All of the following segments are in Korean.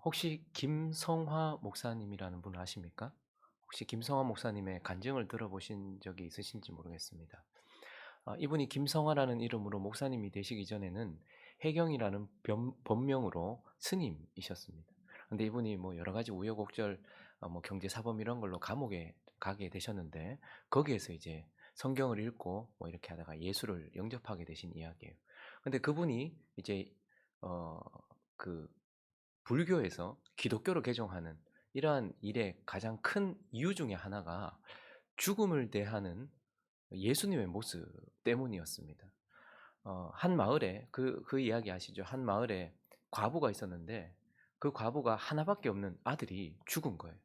혹시 김성화 목사님이라는 분을 아십니까? 혹시 김성화 목사님의 간증을 들어보신 적이 있으신지 모르겠습니다. 이분이 김성화라는 이름으로 목사님이 되시기 전에는 해경이라는 본명으로 스님이셨습니다. 근데 이분이 뭐 여러 가지 우여곡절, 뭐 경제사범 이런 걸로 감옥에 가게 되셨는데 거기에서 이제 성경을 읽고 뭐 이렇게 하다가 예수를 영접하게 되신 이야기예요. 근데 그분이 이제 어, 그 불교에서 기독교로 개종하는 이러한 일의 가장 큰 이유 중에 하나가 죽음을 대하는 예수님의 모습 때문이었습니다. 한 마을에 그 이야기 아시죠? 한 마을에 과부가 있었는데 그 과부가 하나밖에 없는 아들이 죽은 거예요.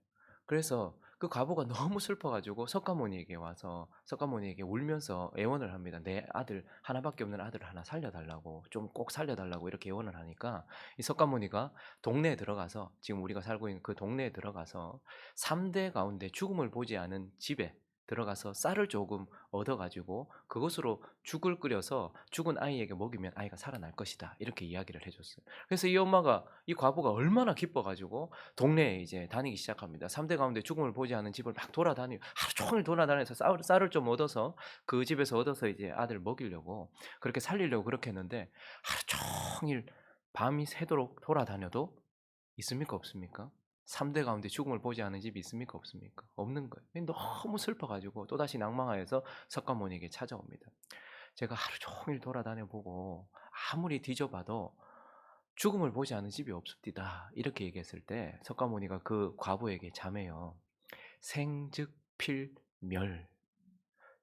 그래서 그 과부가 너무 슬퍼 가지고 석가모니에게 와서 석가모니에게 울면서 애원을 합니다. "내 아들 하나밖에 없는 아들을 하나 살려 달라고. 좀 꼭 살려 달라고." 이렇게 애원을 하니까 이 석가모니가 동네에 들어가서 지금 우리가 살고 있는 그 동네에 들어가서 3대 가운데 죽음을 보지 않은 집에 들어가서 쌀을 조금 얻어 가지고 그것으로 죽을 끓여서 죽은 아이에게 먹이면 아이가 살아날 것이다. 이렇게 이야기를 해 줬어요. 그래서 이 엄마가 이 과부가 얼마나 기뻐 가지고 동네에 이제 다니기 시작합니다. 3대 가운데 죽음을 보지 않은 집을 막 돌아다니고 하루 종일 돌아다녀서 쌀을 좀 얻어서 그 집에서 얻어서 이제 아들 먹이려고 그렇게 살리려고 그렇게 했는데 하루 종일 밤이 새도록 돌아다녀도 있습니까 없습니까? 3대 가운데 죽음을 보지 않은 집이 있습니까 없습니까? 없는 거예요. 너무 슬퍼 가지고 또다시 낭망하여서 석가모니에게 찾아옵니다. "제가 하루 종일 돌아다녀 보고 아무리 뒤져봐도 죽음을 보지 않은 집이 없습니다." 이렇게 얘기했을 때 석가모니가 그 과부에게 자매요. "생즉필멸.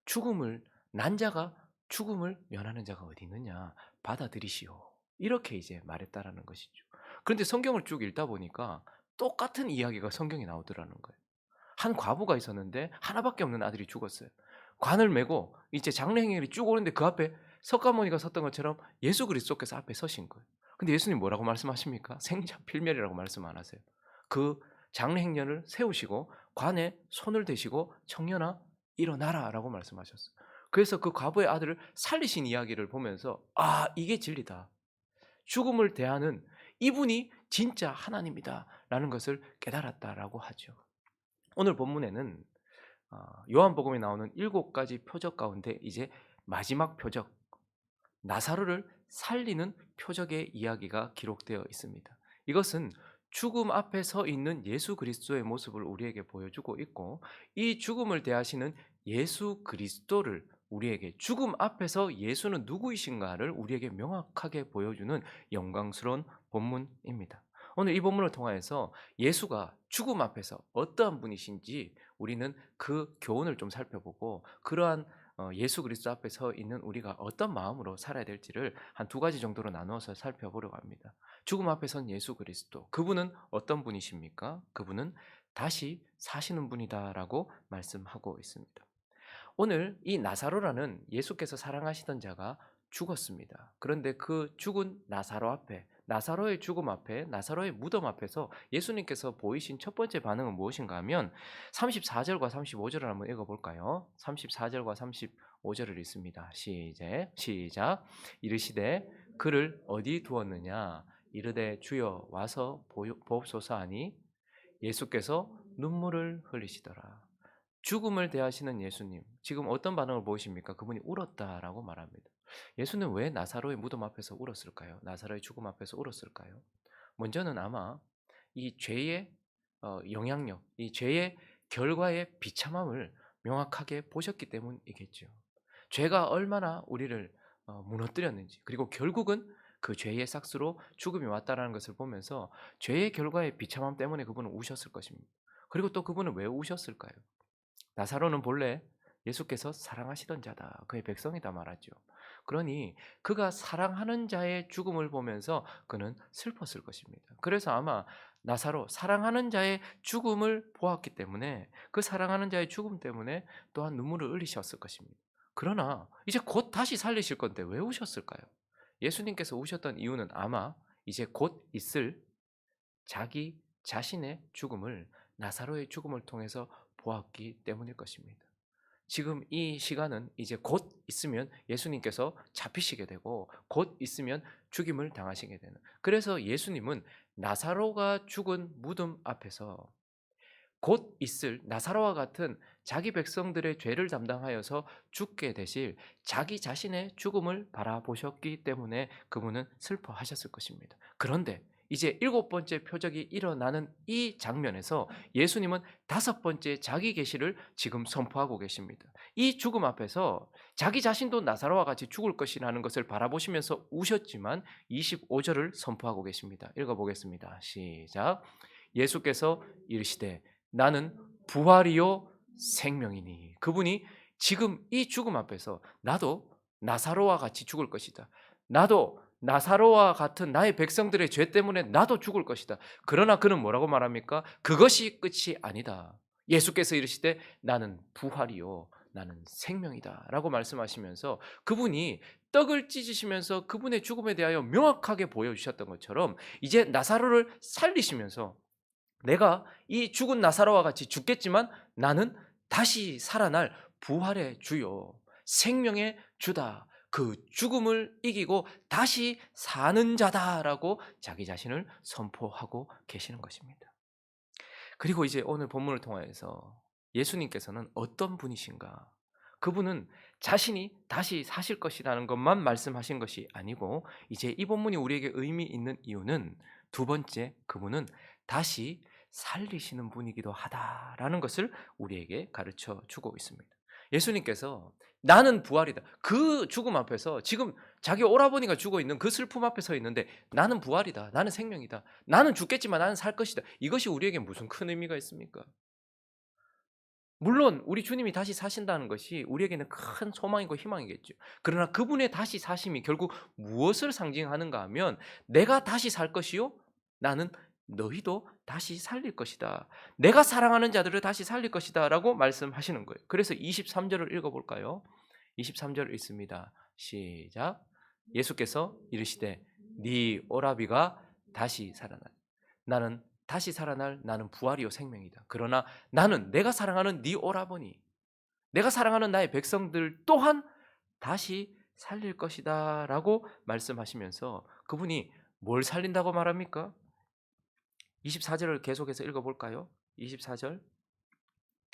죽음을 난 자가 죽음을 면하는 자가 어디 있느냐. 받아들이시오." 이렇게 이제 말했다라는 것이죠. 그런데 성경을 쭉 읽다 보니까 똑같은 이야기가 성경에 나오더라는 거예요. 한 과부가 있었는데 하나밖에 없는 아들이 죽었어요. 관을 메고 이제 장례행렬이 쭉 오는데 그 앞에 석가모니가 섰던 것처럼 예수 그리스도께서 앞에 서신 거예요. 근데 예수님 뭐라고 말씀하십니까? 생자필멸이라고 말씀 안 하세요. 그 장례행렬을 세우시고 관에 손을 대시고 "청년아 일어나라."라고 말씀하셨어요. 그래서 그 과부의 아들을 살리신 이야기를 보면서 '아 이게 진리다. 죽음을 대하는 이분이 진짜 하나님이다.'라는 것을 깨달았다라고 하죠. 오늘 본문에는 요한복음에 나오는 7가지 표적 가운데 이제 마지막 표적 나사로를 살리는 표적의 이야기가 기록되어 있습니다. 이것은 죽음 앞에 서 있는 예수 그리스도의 모습을 우리에게 보여주고 있고 이 죽음을 대하시는 예수 그리스도를 우리에게 죽음 앞에서 예수는 누구이신가를 우리에게 명확하게 보여주는 영광스러운 본문입니다. 오늘 이 본문을 통하여서 예수가 죽음 앞에서 어떠한 분이신지 우리는 그 교훈을 좀 살펴보고 그러한 예수 그리스도 앞에 서 있는 우리가 어떤 마음으로 살아야 될지를 한 2가지 정도로 나누어서 살펴보려고 합니다. 죽음 앞에 선 예수 그리스도. 그분은 어떤 분이십니까? 그분은 다시 사시는 분이다라고 말씀하고 있습니다. 오늘 이 나사로라는 예수께서 사랑하시던 자가 죽었습니다. 그런데 그 죽은 나사로 앞에 나사로의 죽음 앞에 나사로의 무덤 앞에서 예수님께서 보이신 첫 번째 반응은 무엇인가 하면 34절과 35절을 한번 읽어 볼까요? 34절과 35절을 읽습니다. 시작. 이르시되 그를 어디 두었느냐 이르되 주여 와서 보옵소서 하니 예수께서 눈물을 흘리시더라. 죽음을 대하시는 예수님. 지금 어떤 반응을 보이십니까? 그분이 울었다라고 말합니다. 예수는 왜 나사로의 무덤 앞에서 울었을까요? 나사로의 죽음 앞에서 울었을까요? 먼저는 아마 이 죄의 영향력, 이 죄의 결과의 비참함을 명확하게 보셨기 때문이겠죠. 죄가 얼마나 우리를 무너뜨렸는지, 그리고 결국은 그 죄의 삭스로 죽음이 왔다라는 것을 보면서 죄의 결과의 비참함 때문에 그분은 우셨을 것입니다. 그리고 또 그분은 왜 우셨을까요? 나사로는 본래 예수께서 사랑하시던 자다. 그의 백성이다 말하죠. 그러니 그가 사랑하는 자의 죽음을 보면서 그는 슬펐을 것입니다. 그래서 아마 나사로 사랑하는 자의 죽음을 보았기 때문에 그 사랑하는 자의 죽음 때문에 또한 눈물을 흘리셨을 것입니다. 그러나 이제 곧 다시 살리실 건데 왜 우셨을까요? 예수님께서 우셨던 이유는 아마 이제 곧 있을 자기 자신의 죽음을 나사로의 죽음을 통해서 보았기 때문일 것입니다. 지금 이 시간은 이제 곧 있으면 예수님께서 잡히시게 되고 곧 있으면 죽임을 당하시게 되는. 그래서 예수님은 나사로가 죽은 무덤 앞에서 곧 있을 나사로와 같은 자기 백성들의 죄를 담당하여서 죽게 되실 자기 자신의 죽음을 바라보셨기 때문에 그분은 슬퍼하셨을 것입니다. 그런데 이제 일곱 번째 표적이 일어나는 이 장면에서 예수님은 다섯 번째 자기 계시를 지금 선포하고 계십니다. 이 죽음 앞에서 자기 자신도 나사로와 같이 죽을 것이라는 것을 바라보시면서 우셨지만 25절을 선포하고 계십니다. 읽어보겠습니다. 시작. 예수께서 이르시되 나는 부활이요 생명이니. 그분이 지금 이 죽음 앞에서 나도 나사로와 같이 죽을 것이다. 나도 나사로와 같은 나의 백성들의 죄 때문에 나도 죽을 것이다. 그러나 그는 뭐라고 말합니까? 그것이 끝이 아니다. 예수께서 이르시되 나는 부활이요 나는 생명이다 라고 말씀하시면서 그분이 떡을 찢으시면서 그분의 죽음에 대하여 명확하게 보여주셨던 것처럼 이제 나사로를 살리시면서 내가 이 죽은 나사로와 같이 죽겠지만 나는 다시 살아날 부활의 주요 생명의 주다. 그 죽음을 이기고 다시 사는 자다라고 자기 자신을 선포하고 계시는 것입니다. 그리고 이제 오늘 본문을 통해서 예수님께서는 어떤 분이신가? 그분은 자신이 다시 사실 것이라는 것만 말씀하신 것이 아니고 이제 이 본문이 우리에게 의미 있는 이유는 두 번째, 그분은 다시 살리시는 분이기도 하다라는 것을 우리에게 가르쳐 주고 있습니다. 예수님께서 나는 부활이다. 그 죽음 앞에서 지금 자기 오라버니가 죽어 있는 그 슬픔 앞에 서 있는데 나는 부활이다. 나는 생명이다. 나는 죽겠지만 나는 살 것이다. 이것이 우리에게 무슨 큰 의미가 있습니까? 물론 우리 주님이 다시 사신다는 것이 우리에게는 큰 소망이고 희망이겠죠. 그러나 그분의 다시 사심이 결국 무엇을 상징하는가 하면 내가 다시 살 것이요 나는 너희도 다시 살릴 것이다. 내가 사랑하는 자들을 다시 살릴 것이다 라고 말씀하시는 거예요. 그래서 23절을 읽어볼까요? 23절 읽습니다. 시작. 예수께서 이르시되 네 오라비가 다시 살아나. 나는 다시 살아날 나는 부활이요 생명이다. 그러나 나는 내가 사랑하는 네 오라버니, 내가 사랑하는 나의 백성들 또한 다시 살릴 것이다 라고 말씀하시면서 그분이 뭘 살린다고 말합니까? 24절을 계속해서 읽어볼까요? 24절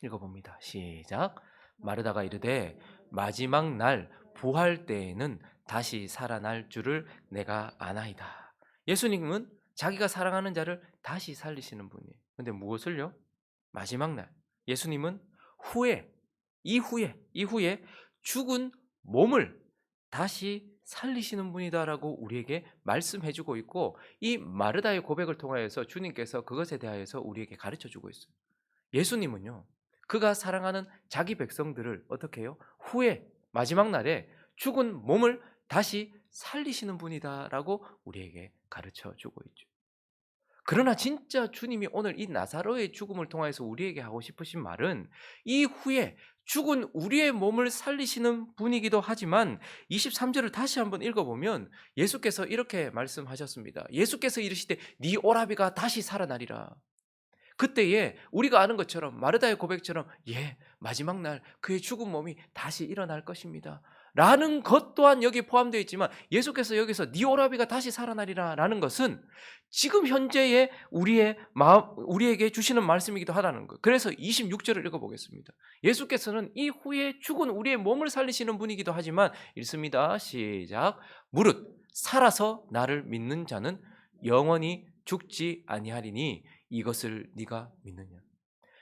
읽어봅니다. 시작. 마르다가 이르되 마지막 날 부활 때에는 다시 살아날 줄을 내가 아나이다. 예수님은 자기가 사랑하는 자를 다시 살리시는 분이에요. 근데 무엇을요? 마지막 날. 예수님은 이후에 죽은 몸을 다시 살리시는 분이다라고 우리에게 말씀해주고 있고 이 마르다의 고백을 통하여서 주님께서 그것에 대하여서 우리에게 가르쳐주고 있어요. 예수님은요, 그가 사랑하는 자기 백성들을 어떻게 해요? 후에 마지막 날에 죽은 몸을 다시 살리시는 분이다라고 우리에게 가르쳐주고 있죠. 그러나 진짜 주님이 오늘 이 나사로의 죽음을 통해서 우리에게 하고 싶으신 말은 이후에 죽은 우리의 몸을 살리시는 분이기도 하지만 23절을 다시 한번 읽어보면 예수께서 이렇게 말씀하셨습니다. 예수께서 이르시되 네 오라비가 다시 살아나리라. 그때에 우리가 아는 것처럼 마르다의 고백처럼 마지막 날 그의 죽은 몸이 다시 일어날 것입니다 라는 것 또한 여기 포함되어 있지만 예수께서 여기서 네 오라비가 다시 살아나리라 라는 것은 지금 현재의 우리에게 주시는 말씀이기도 하다는 것. 그래서 26절을 읽어보겠습니다. 예수께서는 이후에 죽은 우리의 몸을 살리시는 분이기도 하지만 읽습니다. 시작. 무릇 살아서 나를 믿는 자는 영원히 죽지 아니하리니 이것을 네가 믿느냐.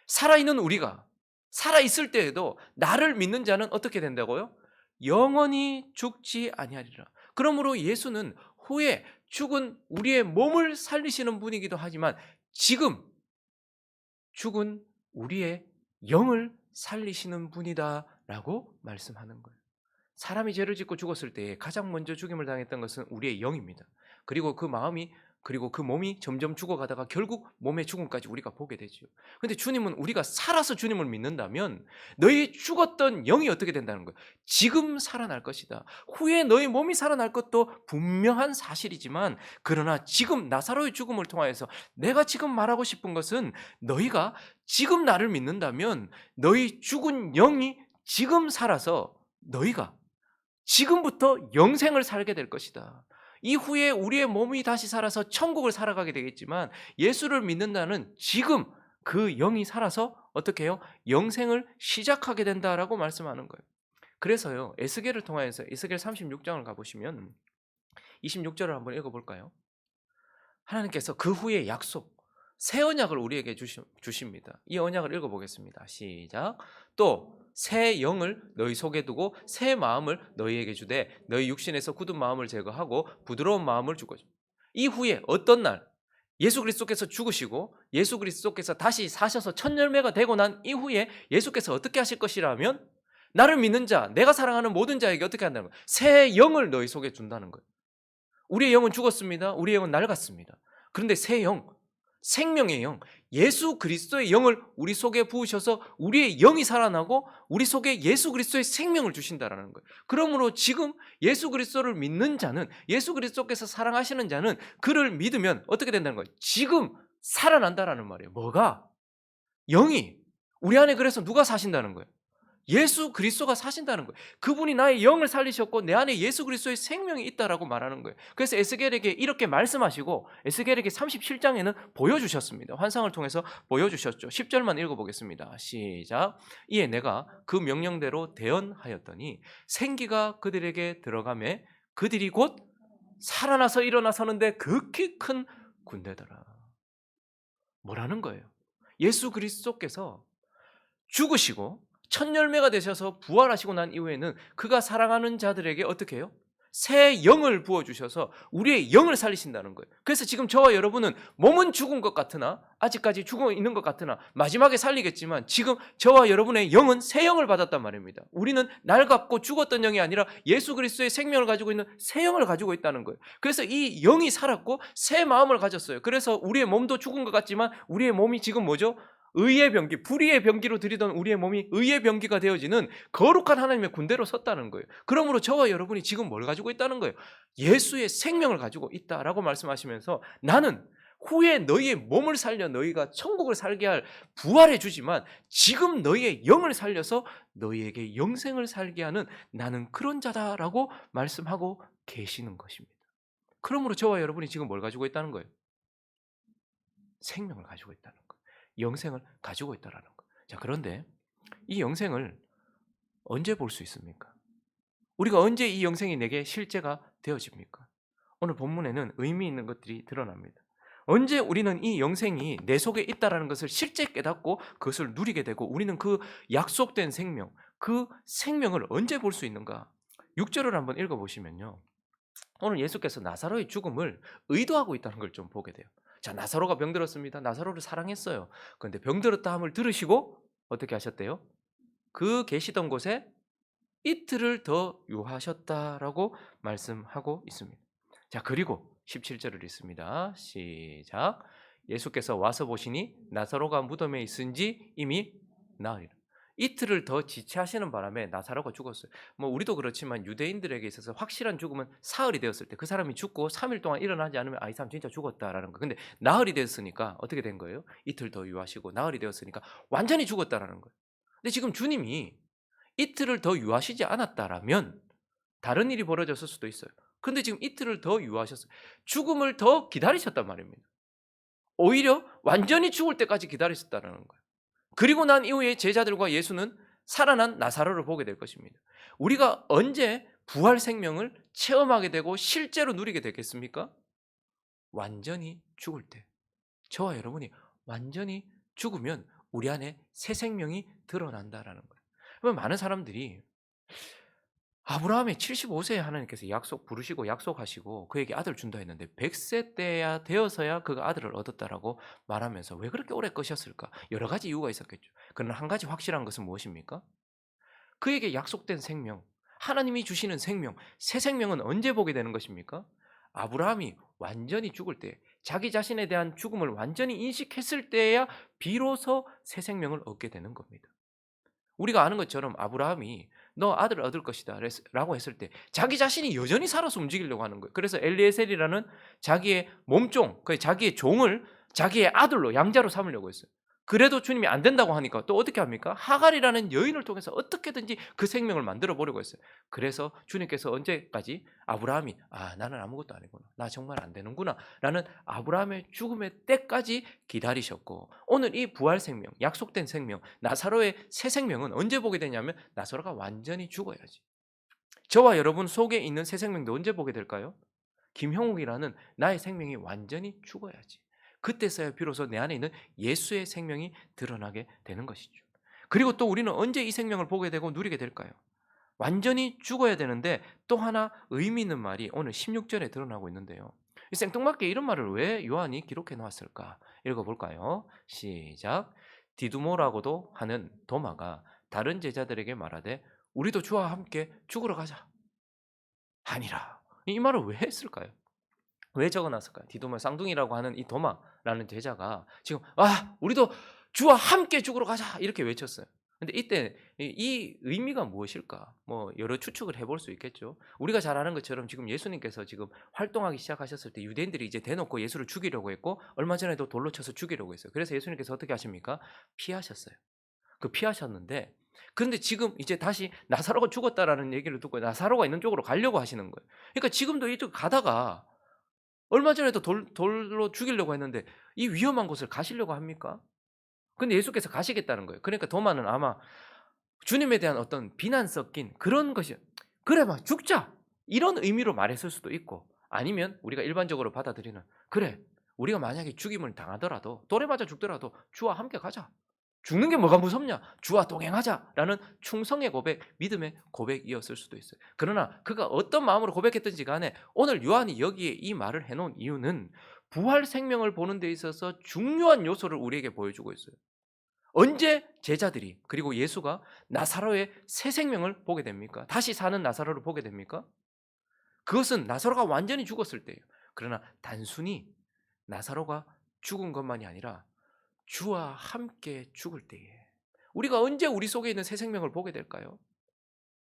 살아있는 우리가 살아있을 때에도 나를 믿는 자는 어떻게 된다고요? 영원히 죽지 아니하리라. 그러므로 예수는 후에 죽은 우리의 몸을 살리시는 분이기도 하지만 지금 죽은 우리의 영을 살리시는 분이다라고 말씀하는 거예요. 사람이 죄를 짓고 죽었을 때 가장 먼저 죽임을 당했던 것은 우리의 영입니다. 그리고 그 마음이 그리고 그 몸이 점점 죽어가다가 결국 몸의 죽음까지 우리가 보게 되죠. 근데 주님은 우리가 살아서 주님을 믿는다면 너희 죽었던 영이 어떻게 된다는 거예요? 지금 살아날 것이다. 후에 너희 몸이 살아날 것도 분명한 사실이지만 그러나 지금 나사로의 죽음을 통하여서 내가 지금 말하고 싶은 것은 너희가 지금 나를 믿는다면 너희 죽은 영이 지금 살아서 너희가 지금부터 영생을 살게 될 것이다. 이후에 우리의 몸이 다시 살아서 천국을 살아가게 되겠지만 예수를 믿는다는 지금 그 영이 살아서 어떻게 해요? 영생을 시작하게 된다라고 말씀하는 거예요. 그래서요. 에스겔을 통하여서 에스겔 36장을 가보시면 26절을 한번 읽어볼까요? 하나님께서 그 후에 약속, 새 언약을 우리에게 주십니다. 이 언약을 읽어보겠습니다. 시작. 또 새 영을 너희 속에 두고 새 마음을 너희에게 주되 너희 육신에서 굳은 마음을 제거하고 부드러운 마음을 주고. 이후에 어떤 날 예수 그리스도께서 죽으시고 예수 그리스도께서 다시 사셔서 첫 열매가 되고 난 이후에 예수께서 어떻게 하실 것이라면 나를 믿는 자, 내가 사랑하는 모든 자에게 어떻게 한다는 거예요? 새 영을 너희 속에 준다는 거예요. 우리의 영은 죽었습니다. 우리의 영은 낡았습니다. 그런데 새 영, 생명의 영, 예수 그리스도의 영을 우리 속에 부으셔서 우리의 영이 살아나고 우리 속에 예수 그리스도의 생명을 주신다라는 거예요. 그러므로 지금 예수 그리스도를 믿는 자는, 예수 그리스도께서 사랑하시는 자는 그를 믿으면 어떻게 된다는 거예요? 지금 살아난다라는 말이에요. 뭐가? 영이. 우리 안에 그래서 누가 사신다는 거예요? 예수 그리스도가 사신다는 거예요. 그분이 나의 영을 살리셨고 내 안에 예수 그리스도의 생명이 있다라고 말하는 거예요. 그래서 에스겔에게 이렇게 말씀하시고 에스겔에게 37장에는 보여주셨습니다. 환상을 통해서 보여주셨죠. 10절만 읽어보겠습니다. 시작. 이에 내가 그 명령대로 대언하였더니 생기가 그들에게 들어가매 그들이 곧 살아나서 일어나서는데 극히 큰 군대더라. 뭐라는 거예요? 예수 그리스도께서 죽으시고 첫 열매가 되셔서 부활하시고 난 이후에는 그가 사랑하는 자들에게 어떻게 해요? 새 영을 부어주셔서 우리의 영을 살리신다는 거예요. 그래서 지금 저와 여러분은 몸은 죽은 것 같으나 아직까지 죽어 있는 것 같으나 마지막에 살리겠지만 지금 저와 여러분의 영은 새 영을 받았단 말입니다. 우리는 낡았고 죽었던 영이 아니라 예수 그리스도의 생명을 가지고 있는 새 영을 가지고 있다는 거예요. 그래서 이 영이 살았고 새 마음을 가졌어요. 그래서 우리의 몸도 죽은 것 같지만 우리의 몸이 지금 뭐죠? 의의 병기, 불의의 병기로 들이던 우리의 몸이 의의 병기가 되어지는 거룩한 하나님의 군대로 섰다는 거예요. 그러므로 저와 여러분이 지금 뭘 가지고 있다는 거예요? 예수의 생명을 가지고 있다라고 말씀하시면서 나는 후에 너희의 몸을 살려 너희가 천국을 살게 할 부활해 주지만 지금 너희의 영을 살려서 너희에게 영생을 살게 하는 나는 그런 자다라고 말씀하고 계시는 것입니다. 그러므로 저와 여러분이 지금 뭘 가지고 있다는 거예요? 생명을 가지고 있다는 거예요. 영생을 가지고 있다라는 거예요. 자, 그런데 이 영생을 언제 볼 수 있습니까? 우리가 언제 이 영생이 내게 실제가 되어집니까? 오늘 본문에는 의미 있는 것들이 드러납니다. 언제 우리는 이 영생이 내 속에 있다라는 것을 실제 깨닫고 그것을 누리게 되고 우리는 그 약속된 생명, 그 생명을 언제 볼 수 있는가? 6절을 한번 읽어보시면요. 오늘 예수께서 나사로의 죽음을 의도하고 있다는 걸 좀 보게 돼요. 자, 나사로가 병들었습니다. 나사로를 사랑했어요. 그런데 병들었다 함을 들으시고 어떻게 하셨대요? 그 계시던 곳에 이틀을 더 유하셨다라고 말씀하고 있습니다. 자, 그리고 17절을 읽습니다. 시작. 예수께서 와서 보시니 나사로가 무덤에 있은지 이미 나으리라. 이틀을 더 지체하시는 바람에 나사로가 죽었어요. 뭐 우리도 그렇지만 유대인들에게 있어서 확실한 죽음은 사흘이 되었을 때 그 사람이 죽고 3일 동안 일어나지 않으면 이 사람 진짜 죽었다라는 거. 근데 나흘이 되었으니까 어떻게 된 거예요? 이틀 더 유하시고 나흘이 되었으니까 완전히 죽었다라는 거예요. 근데 지금 주님이 이틀을 더 유하시지 않았다라면 다른 일이 벌어졌을 수도 있어요. 그런데 지금 이틀을 더 유하셨어요. 죽음을 더 기다리셨단 말입니다. 오히려 완전히 죽을 때까지 기다리셨다는 거예요. 그리고 난 이후에 제자들과 예수는 살아난 나사로를 보게 될 것입니다. 우리가 언제 부활 생명을 체험하게 되고 실제로 누리게 되겠습니까? 완전히 죽을 때. 저와 여러분이 완전히 죽으면 우리 안에 새 생명이 드러난다라는 거예요. 그러면 많은 사람들이 아브라함이 75세에 하나님께서 약속 부르시고 약속하시고 그에게 아들 준다 했는데 100세 때야 되어서야 그가 아들을 얻었다라고 말하면서 왜 그렇게 오래 끄셨을까? 여러 가지 이유가 있었겠죠. 그러나 한 가지 확실한 것은 무엇입니까? 그에게 약속된 생명, 하나님이 주시는 생명, 새 생명은 언제 보게 되는 것입니까? 아브라함이 완전히 죽을 때, 자기 자신에 대한 죽음을 완전히 인식했을 때야 비로소 새 생명을 얻게 되는 겁니다. 우리가 아는 것처럼 아브라함이 너 아들을 얻을 것이다 라고 했을 때 자기 자신이 여전히 살아서 움직이려고 하는 거예요. 그래서 엘리에셀이라는 자기의 몸종, 자기의 종을 자기의 아들로 양자로 삼으려고 했어요. 그래도 주님이 안 된다고 하니까 또 어떻게 합니까? 하갈이라는 여인을 통해서 어떻게든지 그 생명을 만들어 보려고 했어요. 그래서 주님께서 언제까지 아브라함이 '아 나는 아무것도 아니구나. 나 정말 안 되는구나.'라는 아브라함의 죽음의 때까지 기다리셨고, 오늘 이 부활 생명, 약속된 생명, 나사로의 새 생명은 언제 보게 되냐면 나사로가 완전히 죽어야지. 저와 여러분 속에 있는 새 생명도 언제 보게 될까요? 김형욱이라는 나의 생명이 완전히 죽어야지. 그때서야 비로소 내 안에 있는 예수의 생명이 드러나게 되는 것이죠. 그리고 또 우리는 언제 이 생명을 보게 되고 누리게 될까요? 완전히 죽어야 되는데, 또 하나 의미 있는 말이 오늘 16절에 드러나고 있는데요. 이 생뚱맞게 이런 말을 왜 요한이 기록해 놓았을까? 읽어볼까요? 시작. 디두모라고도 하는 도마가 다른 제자들에게 말하되 우리도 주와 함께 죽으러 가자 하니라. 이 말을 왜 했을까요? 왜 적어 놨을까요? 디도마 쌍둥이라고 하는 이 도마라는 제자가 지금 "아 우리도 주와 함께 죽으러 가자." 이렇게 외쳤어요. 근데 이때 이 의미가 무엇일까? 뭐 여러 추측을 해볼 수 있겠죠. 우리가 잘 아는 것처럼 지금 예수님께서 지금 활동하기 시작하셨을 때 유대인들이 이제 대놓고 예수를 죽이려고 했고, 얼마 전에도 돌로 쳐서 죽이려고 했어요. 그래서 예수님께서 어떻게 하십니까? 피하셨어요. 피하셨는데, 그런데 지금 이제 다시 나사로가 죽었다라는 얘기를 듣고 나사로가 있는 쪽으로 가려고 하시는 거예요. 그러니까 지금도 이쪽 가다가 얼마 전에도 돌로 죽이려고 했는데 이 위험한 곳을 가시려고 합니까? 근데 예수께서 가시겠다는 거예요. 그러니까 도마는 아마 주님에 대한 어떤 비난 섞인 그런 것이 '그래 막 죽자.' 이런 의미로 말했을 수도 있고, 아니면 우리가 일반적으로 받아들이는 '그래 우리가 만약에 죽임을 당하더라도 돌에 맞아 죽더라도 주와 함께 가자. 죽는 게 뭐가 무섭냐? 주와 동행하자.'라는 충성의 고백, 믿음의 고백이었을 수도 있어요. 그러나 그가 어떤 마음으로 고백했든지 간에 오늘 요한이 여기에 이 말을 해 놓은 이유는 부활 생명을 보는 데 있어서 중요한 요소를 우리에게 보여주고 있어요. 언제 제자들이 그리고 예수가 나사로의 새 생명을 보게 됩니까? 다시 사는 나사로를 보게 됩니까? 그것은 나사로가 완전히 죽었을 때예요. 그러나 단순히 나사로가 죽은 것만이 아니라 주와 함께 죽을 때에, 우리가 언제 우리 속에 있는 새 생명을 보게 될까요?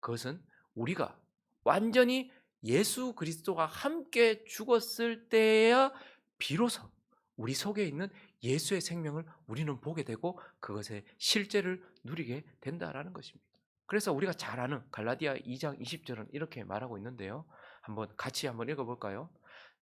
그것은 우리가 완전히 예수 그리스도가 함께 죽었을 때야 비로소 우리 속에 있는 예수의 생명을 우리는 보게 되고 그것의 실제를 누리게 된다라는 것입니다. 그래서 우리가 잘 아는 갈라디아 2장 20절은 이렇게 말하고 있는데요. 같이 한번 읽어볼까요?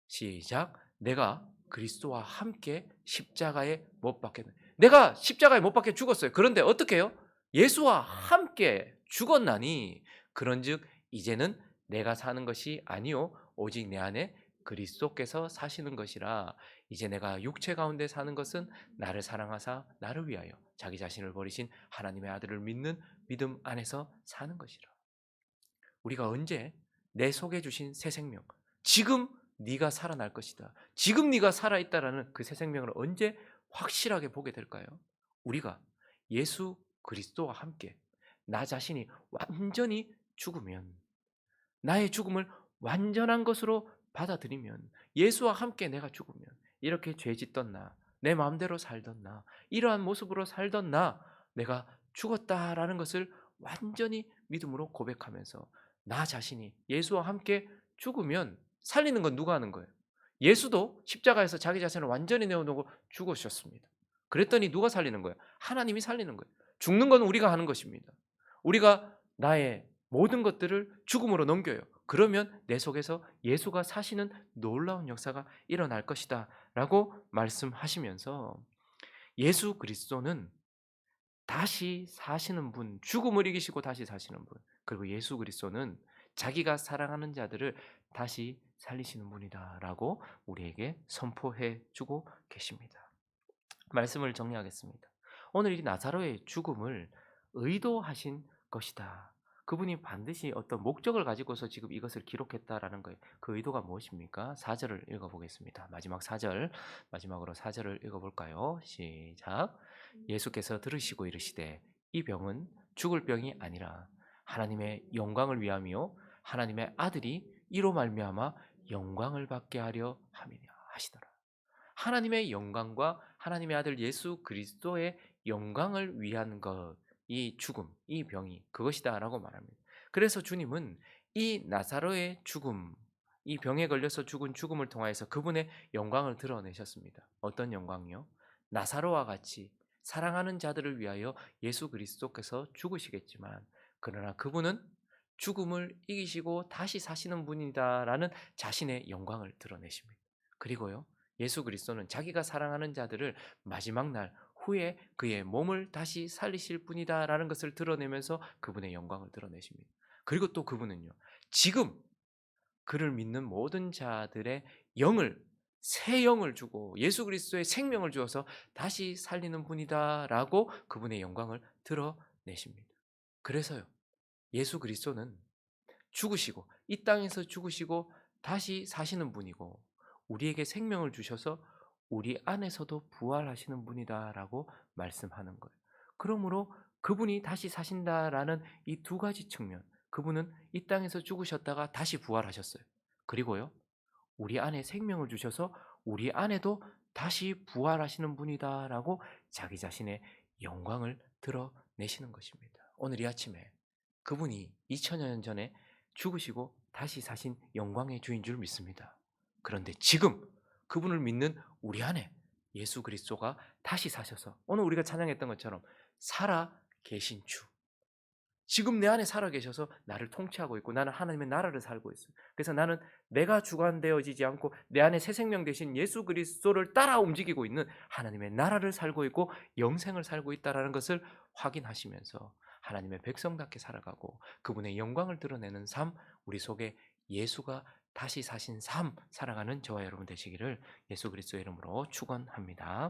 시작. 내가 그리스도와 함께 십자가에 못 박혔네. 내가 십자가에 못 박혀 죽었어요. 그런데 어떻게 해요? 예수와 함께 죽었나니 그런즉 이제는 내가 사는 것이 아니요 오직 내 안에 그리스도께서 사시는 것이라. 이제 내가 육체 가운데 사는 것은 나를 사랑하사 나를 위하여 자기 자신을 버리신 하나님의 아들을 믿는 믿음 안에서 사는 것이라. 우리가 언제 내 속에 주신 새 생명, 지금 네가 살아날 것이다, 지금 네가 살아있다라는 그 새 생명을 언제 확실하게 보게 될까요? 우리가 예수 그리스도와 함께 나 자신이 완전히 죽으면, 나의 죽음을 완전한 것으로 받아들이면, 예수와 함께 내가 죽으면 이렇게 죄 짓던 나, 내 마음대로 살던 나, 이러한 모습으로 살던 나, 내가 죽었다라는 것을 완전히 믿음으로 고백하면서 나 자신이 예수와 함께 죽으면, 살리는 건 누가 하는 거예요? 예수도 십자가에서 자기 자신을 완전히 내어놓고 죽으셨습니다. 그랬더니 누가 살리는 거예요? 하나님이 살리는 거예요. 죽는 건 우리가 하는 것입니다. 우리가 나의 모든 것들을 죽음으로 넘겨요. 그러면 내 속에서 예수가 사시는 놀라운 역사가 일어날 것이다 라고 말씀하시면서, 예수 그리스도는 다시 사시는 분, 죽음을 이기시고 다시 사시는 분, 그리고 예수 그리스도는 자기가 사랑하는 자들을 다시 살리시는 분이다라고 우리에게 선포해 주고 계십니다. 말씀을 정리하겠습니다. 오늘 이 나사로의 죽음을 의도하신 것이다. 그분이 반드시 어떤 목적을 가지고서 지금 이것을 기록했다라는 거예요. 그 의도가 무엇입니까? 4절을 읽어보겠습니다. 마지막 4절, 마지막으로 4절을 읽어볼까요? 시작. 예수께서 들으시고 이르시되 이 병은 죽을 병이 아니라 하나님의 영광을 위함이요 하나님의 아들이 이로 말미암아 영광을 받게 하려 함이냐 하시더라. 하나님의 영광과 하나님의 아들 예수 그리스도의 영광을 위한 것, 이 죽음, 이 병이 그것이다라고 말합니다. 그래서 주님은 이 나사로의 죽음, 이 병에 걸려서 죽은 죽음을 통하여서 그분의 영광을 드러내셨습니다. 어떤 영광이요? 나사로와 같이 사랑하는 자들을 위하여 예수 그리스도께서 죽으시겠지만 그러나 그분은 죽음을 이기시고 다시 사시는 분이다라는 자신의 영광을 드러내십니다. 그리고요. 예수 그리스도는 자기가 사랑하는 자들을 마지막 날 후에 그의 몸을 다시 살리실 분이다라는 것을 드러내면서 그분의 영광을 드러내십니다. 그리고 또 그분은요. 지금 그를 믿는 모든 자들의 영을 새 영을 주고 예수 그리스도의 생명을 주어서 다시 살리는 분이다라고 그분의 영광을 드러내십니다. 그래서요. 예수 그리스도는 죽으시고 이 땅에서 죽으시고 다시 사시는 분이고 우리에게 생명을 주셔서 우리 안에서도 부활하시는 분이다라고 말씀하는 거예요. 그러므로 그분이 다시 사신다라는 이 두 가지 측면, 그분은 이 땅에서 죽으셨다가 다시 부활하셨어요. 그리고요, 우리 안에 생명을 주셔서 우리 안에도 다시 부활하시는 분이다라고 자기 자신의 영광을 드러내시는 것입니다. 오늘 이 아침에 그분이 2000여 년 전에 죽으시고 다시 사신 영광의 주인 줄 믿습니다. 그런데 지금 그분을 믿는 우리 안에 예수 그리스도가 다시 사셔서 오늘 우리가 찬양했던 것처럼 살아 계신 주, 지금 내 안에 살아 계셔서 나를 통치하고 있고 나는 하나님의 나라를 살고 있어요. 그래서 나는 내가 주관되어지지 않고 내 안에 새 생명 되신 예수 그리스도를 따라 움직이고 있는 하나님의 나라를 살고 있고 영생을 살고 있다는 것을 확인하시면서 하나님의 백성답게 살아가고 그분의 영광을 드러내는 삶, 우리 속에 예수가 다시 사신 삶 살아가는 저와 여러분 되시기를 예수 그리스도의 이름으로 축원합니다.